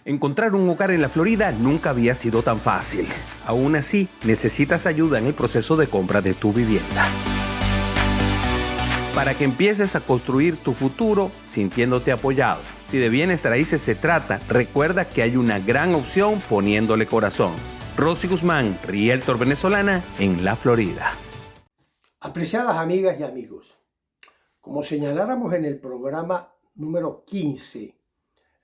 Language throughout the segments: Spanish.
Encontrar un hogar en la Florida nunca había sido tan fácil. Aún así, necesitas ayuda en el proceso de compra de tu vivienda. Para que empieces a construir tu futuro sintiéndote apoyado. Si de bienes raíces se trata, recuerda que hay una gran opción poniéndole corazón. Rosy Guzmán, Realtor venezolana en la Florida. Apreciadas amigas y amigos, como señaláramos en el programa número 15,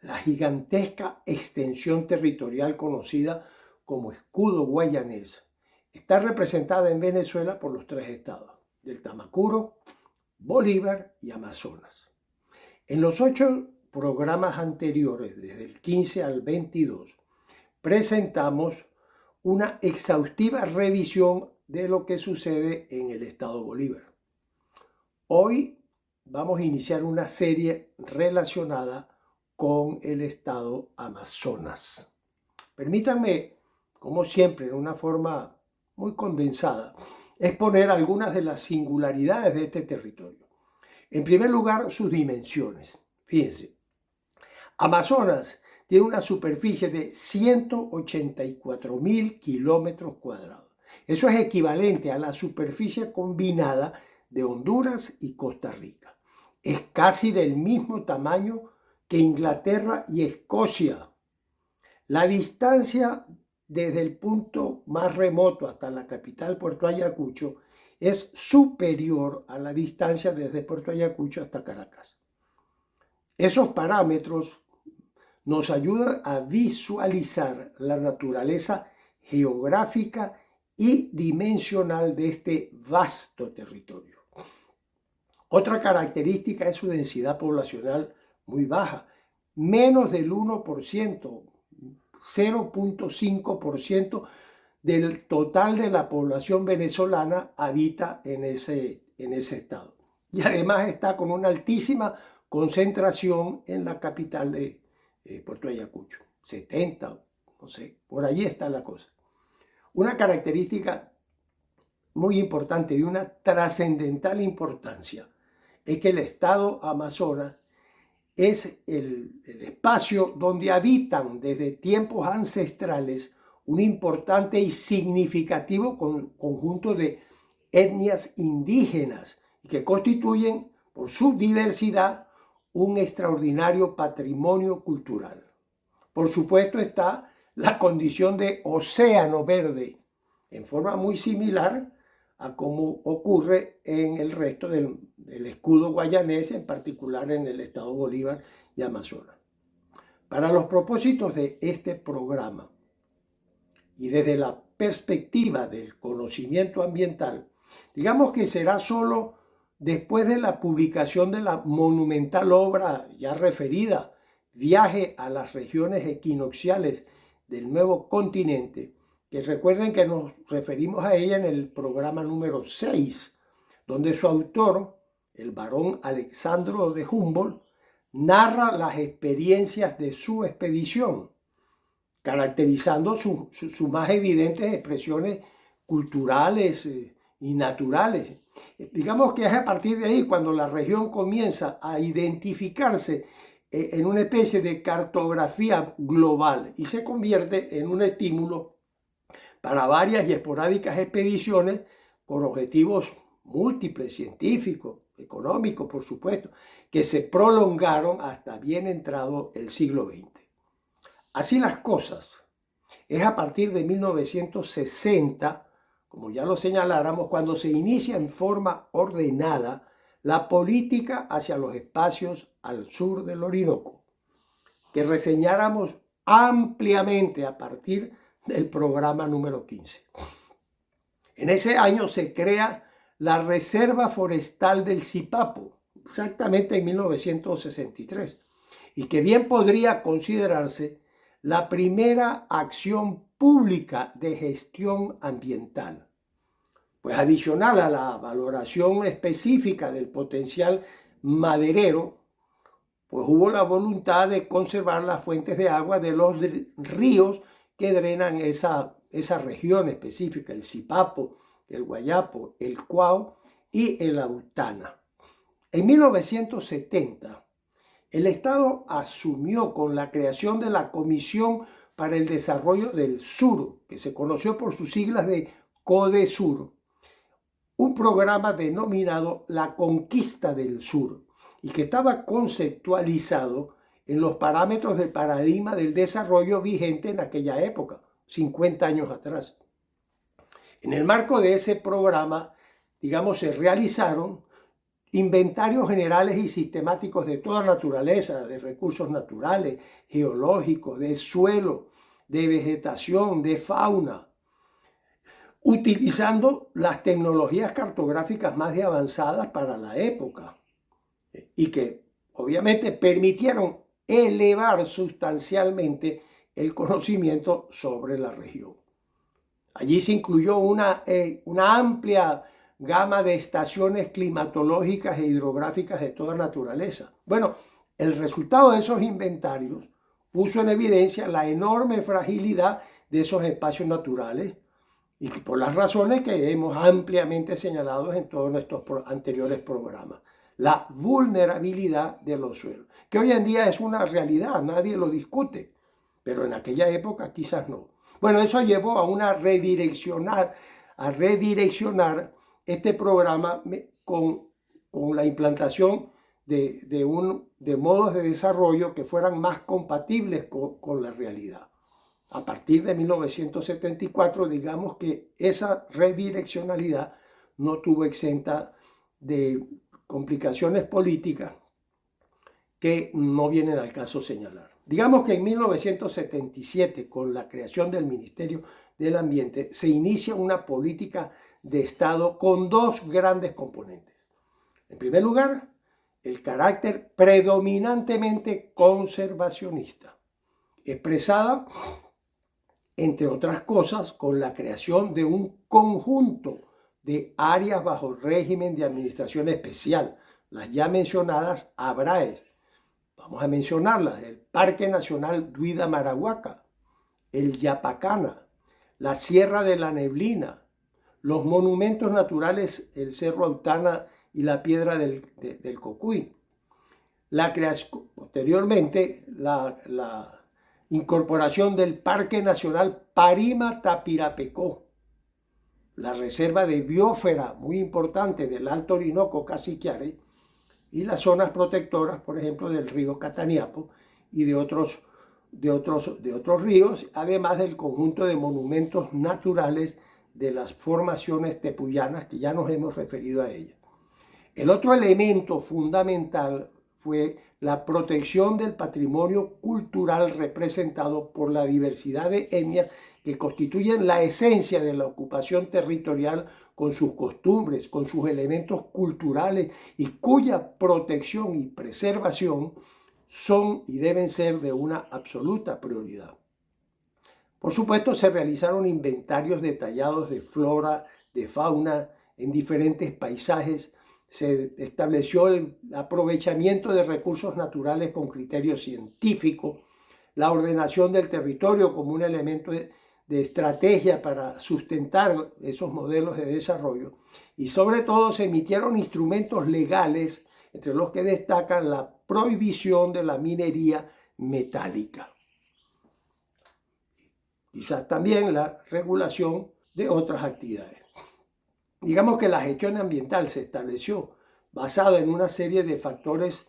la gigantesca extensión territorial conocida como escudo guayanés está representada en Venezuela por los tres estados del Tamacuro, Bolívar y Amazonas. En los 8 programas anteriores, desde el 15 al 22, presentamos una exhaustiva revisión de lo que sucede en el estado Bolívar. Hoy vamos a iniciar una serie relacionada con el estado Amazonas. Permítanme, como siempre, en una forma muy condensada, exponer algunas de las singularidades de este territorio. En primer lugar, sus dimensiones. Fíjense, Amazonas tiene una superficie de 184.000 kilómetros cuadrados. Eso es equivalente a la superficie combinada de Honduras y Costa Rica. Es casi del mismo tamaño que Inglaterra y Escocia. La distancia desde el punto más remoto hasta la capital, Puerto Ayacucho, es superior a la distancia desde Puerto Ayacucho hasta Caracas. Esos parámetros nos ayudan a visualizar la naturaleza geográfica y dimensional de este vasto territorio. Otra característica es su densidad poblacional muy baja, menos del 1%, 0.5% del total de la población venezolana habita en ese estado. Y además está con una altísima concentración en la capital de Puerto Ayacucho, 70, no sé, por allí está la cosa. Una característica muy importante, de una trascendental importancia, es que el estado Amazonas es el espacio donde habitan desde tiempos ancestrales un importante y significativo conjunto de etnias indígenas que constituyen por su diversidad un extraordinario patrimonio cultural. Por supuesto está la condición de océano verde, en forma muy similar a como ocurre en el resto del escudo guayanés, en particular en el estado Bolívar y Amazonas. Para los propósitos de este programa y desde la perspectiva del conocimiento ambiental, digamos que será solo después de la publicación de la monumental obra ya referida, Viaje a las regiones equinocciales del nuevo continente, que recuerden que nos referimos a ella en el programa número 6, donde su autor, el barón Alexandro de Humboldt, narra las experiencias de su expedición, caracterizando sus más evidentes expresiones culturales y naturales. Digamos que es a partir de ahí cuando la región comienza a identificarse en una especie de cartografía global y se convierte en un estímulo para varias y esporádicas expediciones con objetivos múltiples, científicos, económicos, por supuesto, que se prolongaron hasta bien entrado el siglo XX. Así las cosas, es a partir de 1960, como ya lo señaláramos, cuando se inicia en forma ordenada la política hacia los espacios al sur del Orinoco, que reseñáramos ampliamente a partir del programa número 15. En ese año se crea la Reserva Forestal del Sipapo, exactamente en 1963, y que bien podría considerarse la primera acción pública de gestión ambiental. Pues adicional a la valoración específica del potencial maderero, pues hubo la voluntad de conservar las fuentes de agua de los ríos que drenan esa región específica, el Sipapo, el Guayapo, el Cuao y el Autana. En 1970, el Estado asumió con la creación de la Comisión para el Desarrollo del Sur, que se conoció por sus siglas de CODESUR, un programa denominado La Conquista del Sur, y que estaba conceptualizado en los parámetros del paradigma del desarrollo vigente en aquella época, 50 años atrás. En el marco de ese programa, digamos, se realizaron inventarios generales y sistemáticos de toda naturaleza, de recursos naturales, geológicos, de suelo, de vegetación, de fauna, utilizando las tecnologías cartográficas más avanzadas para la época y que obviamente permitieron elevar sustancialmente el conocimiento sobre la región. Allí se incluyó una amplia gama de estaciones climatológicas e hidrográficas de toda naturaleza. Bueno, el resultado de esos inventarios puso en evidencia la enorme fragilidad de esos espacios naturales y por las razones que hemos ampliamente señalado en todos nuestros anteriores programas. La vulnerabilidad de los suelos, que hoy en día es una realidad, nadie lo discute, pero en aquella época quizás no. Bueno, eso llevó a redireccionar este programa con la implantación de modos de desarrollo que fueran más compatibles con la realidad. A partir de 1974, digamos que esa redireccionalidad no tuvo exenta de complicaciones políticas que no vienen al caso señalar. Digamos que en 1977, con la creación del Ministerio del Ambiente, se inicia una política de Estado con dos grandes componentes. En primer lugar, el carácter predominantemente conservacionista, expresada, entre otras cosas, con la creación de un conjunto de áreas bajo régimen de administración especial, las ya mencionadas ABRAES. Vamos a mencionarlas: el Parque Nacional Duida-Marahuaca, el Yapacana, la Sierra de la Neblina, los monumentos naturales, el Cerro Autana y la Piedra del Cocuy. Posteriormente, la incorporación del Parque Nacional Parima-Tapirapecó, la Reserva de Biosfera, muy importante, del Alto Orinoco, Cassiquiare, y las zonas protectoras, por ejemplo, del río Cataniapo y de otros ríos, además del conjunto de monumentos naturales de las formaciones tepuyanas, que ya nos hemos referido a ellas. El otro elemento fundamental fue la protección del patrimonio cultural representado por la diversidad de etnias que constituyen la esencia de la ocupación territorial, con sus costumbres, con sus elementos culturales, y cuya protección y preservación son y deben ser de una absoluta prioridad. Por supuesto, se realizaron inventarios detallados de flora, de fauna, en diferentes paisajes. Se estableció el aprovechamiento de recursos naturales con criterio científico, la ordenación del territorio como un elemento de estrategia para sustentar esos modelos de desarrollo, y sobre todo se emitieron instrumentos legales, entre los que destacan la prohibición de la minería metálica. Quizás también la regulación de otras actividades. Digamos que la gestión ambiental se estableció basada en una serie de factores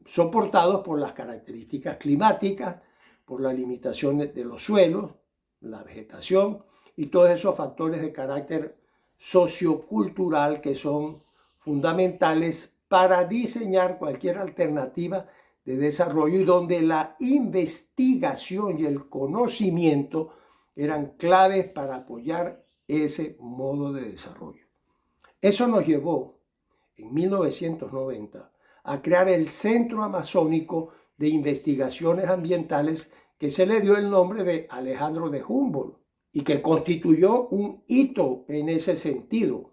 soportados por las características climáticas, por la limitación de los suelos, la vegetación y todos esos factores de carácter sociocultural que son fundamentales para diseñar cualquier alternativa de desarrollo, y donde la investigación y el conocimiento eran claves para apoyar ese modo de desarrollo. Eso nos llevó en 1990 a crear el Centro Amazónico de Investigaciones Ambientales, que se le dio el nombre de Alejandro de Humboldt y que constituyó un hito en ese sentido,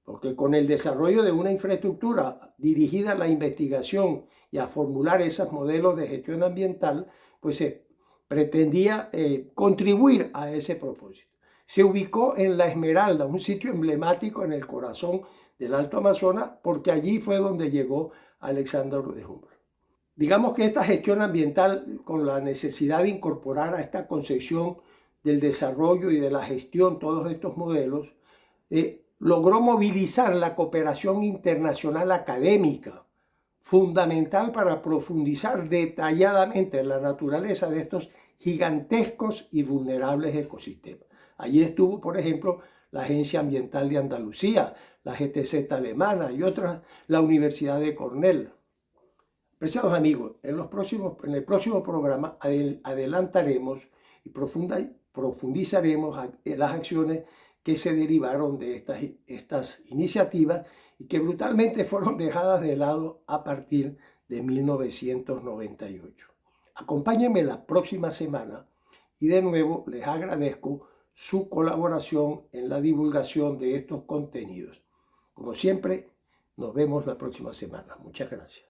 porque con el desarrollo de una infraestructura dirigida a la investigación y a formular esos modelos de gestión ambiental, pues se pretendía contribuir a ese propósito. Se ubicó en La Esmeralda, un sitio emblemático en el corazón del Alto Amazonas, porque allí fue donde llegó Alexander de Humboldt. Digamos que esta gestión ambiental, con la necesidad de incorporar a esta concepción del desarrollo y de la gestión todos estos modelos, logró movilizar la cooperación internacional académica, fundamental para profundizar detalladamente en la naturaleza de estos gigantescos y vulnerables ecosistemas. Allí estuvo, por ejemplo, la Agencia Ambiental de Andalucía, la GTZ alemana y otras, la Universidad de Cornell. Apreciados amigos, en el próximo programa adelantaremos y profundizaremos en las acciones que se derivaron de estas iniciativas y que brutalmente fueron dejadas de lado a partir de 1998. Acompáñenme la próxima semana y de nuevo les agradezco su colaboración en la divulgación de estos contenidos. Como siempre, nos vemos la próxima semana. Muchas gracias.